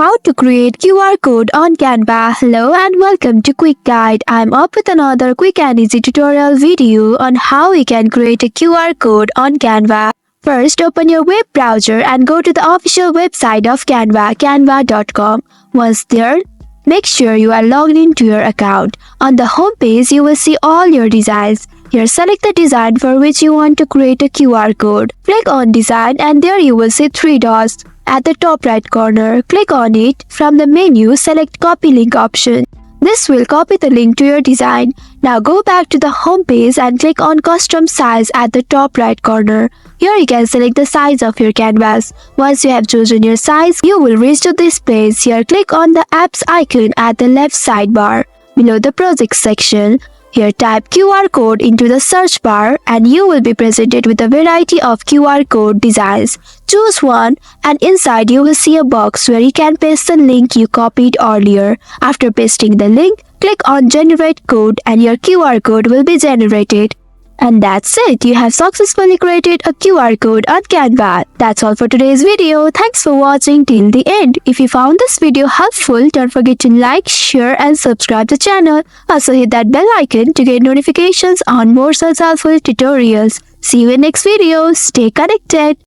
How to create QR code on Canva. Hello and welcome to Quick Guide. I'm up with another quick and easy tutorial video on how we can create a QR code on Canva. First, open your web browser and go to the official website of Canva, canva.com. Once there, make sure you are logged into your account. On the home page, you will see all your designs. Here, select the design for which you want to create a QR code. Click on Design and there you will see three dots. At the top right corner, click on it. From the menu, select Copy Link option. This will copy the link to your design. Now go back to the home page and click on Custom Size at the top right corner. Here you can select the size of your canvas. Once you have chosen your size, you will reach to this page. Here click on the apps icon at the left sidebar. Below the project section, here type QR code into the search bar and you will be presented with a variety of QR code designs. Choose one and inside you will see a box where you can paste the link you copied earlier. After pasting the link, click on Generate Code and your QR code will be generated. And that's it. You have successfully created a QR code on Canva. That's all for today's video. Thanks for watching till the end. If you found this video helpful, don't forget to like, share and subscribe the channel. Also hit that bell icon to get notifications on more such helpful tutorials. See you in next video. Stay connected.